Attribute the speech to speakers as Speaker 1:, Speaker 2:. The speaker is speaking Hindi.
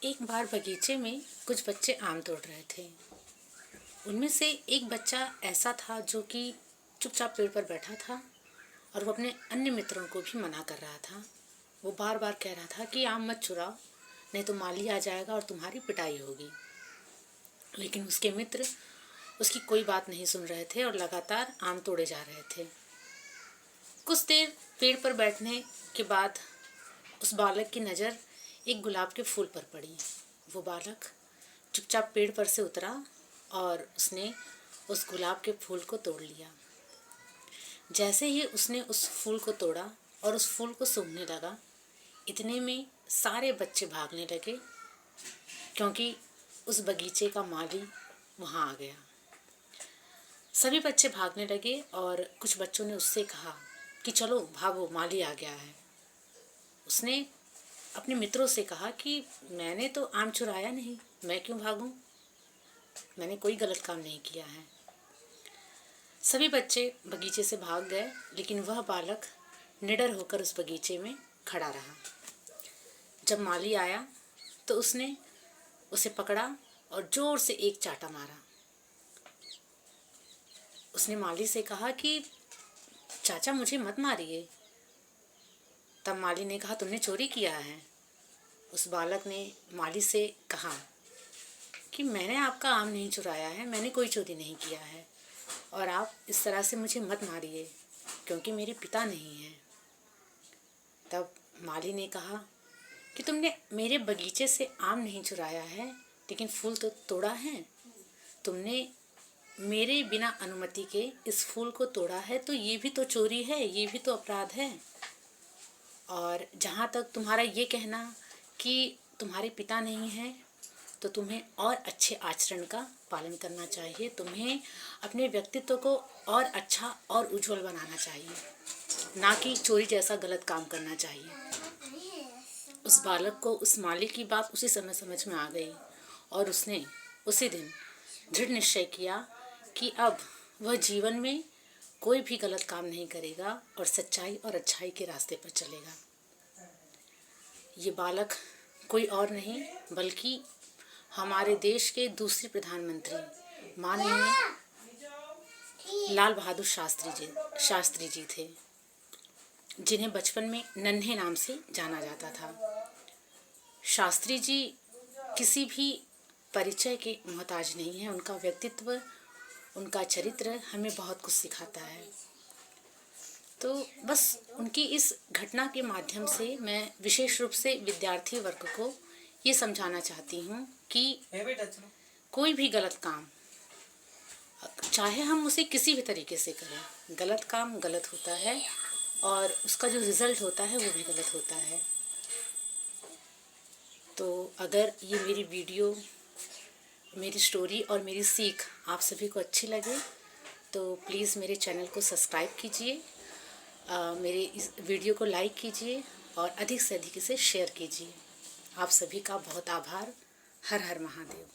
Speaker 1: एक बार बगीचे में कुछ बच्चे आम तोड़ रहे थे। उनमें से एक बच्चा ऐसा था जो कि चुपचाप पेड़ पर बैठा था और वो अपने अन्य मित्रों को भी मना कर रहा था। वो बार बार कह रहा था कि आम मत चुराओ, नहीं तो माली आ जाएगा और तुम्हारी पिटाई होगी। लेकिन उसके मित्र उसकी कोई बात नहीं सुन रहे थे और लगातार आम तोड़े जा रहे थे। कुछ देर पेड़ पर बैठने के बाद उस बालक की नज़र एक गुलाब के फूल पर पड़ी। वो बालक चुपचाप पेड़ पर से उतरा और उसने उस गुलाब के फूल को तोड़ लिया। जैसे ही उसने उस फूल को तोड़ा और उस फूल को सूंघने लगा, इतने में सारे बच्चे भागने लगे, क्योंकि उस बगीचे का माली वहाँ आ गया। सभी बच्चे भागने लगे और कुछ बच्चों ने उससे कहा कि चलो भागो, माली आ गया है। उसने अपने मित्रों से कहा कि मैंने तो आम चुराया नहीं, मैं क्यों भागूं, मैंने कोई गलत काम नहीं किया है। सभी बच्चे बगीचे से भाग गए, लेकिन वह बालक निडर होकर उस बगीचे में खड़ा रहा। जब माली आया तो उसने उसे पकड़ा और जोर से एक चाटा मारा। उसने माली से कहा कि चाचा मुझे मत मारिए। तब माली ने कहा तुमने चोरी किया है। उस बालक ने माली से कहा कि मैंने आपका आम नहीं चुराया है, मैंने कोई चोरी नहीं किया है और आप इस तरह से मुझे मत मारिए, क्योंकि मेरे पिता नहीं हैं। तब माली ने कहा कि तुमने मेरे बगीचे से आम नहीं चुराया है, लेकिन फूल तो तोड़ा है। तुमने मेरे बिना अनुमति के इस फूल को तोड़ा है, तो ये भी तो चोरी है, ये भी तो अपराध है। और जहाँ तक तुम्हारा ये कहना कि तुम्हारे पिता नहीं हैं, तो तुम्हें और अच्छे आचरण का पालन करना चाहिए। तुम्हें अपने व्यक्तित्व को और अच्छा और उज्जवल बनाना चाहिए, ना कि चोरी जैसा गलत काम करना चाहिए। उस बालक को उस माली की बात उसी समय समझ में आ गई और उसने उसी दिन दृढ़ निश्चय किया कि अब वह जीवन में कोई भी गलत काम नहीं करेगा और सच्चाई और अच्छाई के रास्ते पर चलेगा। ये बालक कोई और नहीं बल्कि हमारे देश के दूसरे प्रधानमंत्री माननीय लाल बहादुर शास्त्री जी थे, जिन्हें बचपन में नन्हे नाम से जाना जाता था। शास्त्री जी किसी भी परिचय के मोहताज नहीं हैं। उनका व्यक्तित्व, उनका चरित्र हमें बहुत कुछ सिखाता है। तो बस उनकी इस घटना के माध्यम से मैं विशेष रूप से विद्यार्थी वर्ग को ये समझाना चाहती हूँ कि कोई भी गलत काम, चाहे हम उसे किसी भी तरीके से करें, गलत काम गलत होता है और उसका जो रिज़ल्ट होता है वो भी गलत होता है। तो अगर ये मेरी वीडियो, मेरी स्टोरी और मेरी सीख आप सभी को अच्छी लगे तो प्लीज़ मेरे चैनल को सब्सक्राइब कीजिए, मेरे इस वीडियो को लाइक कीजिए और अधिक से अधिक इसे शेयर कीजिए। आप सभी का बहुत आभार। हर हर महादेव।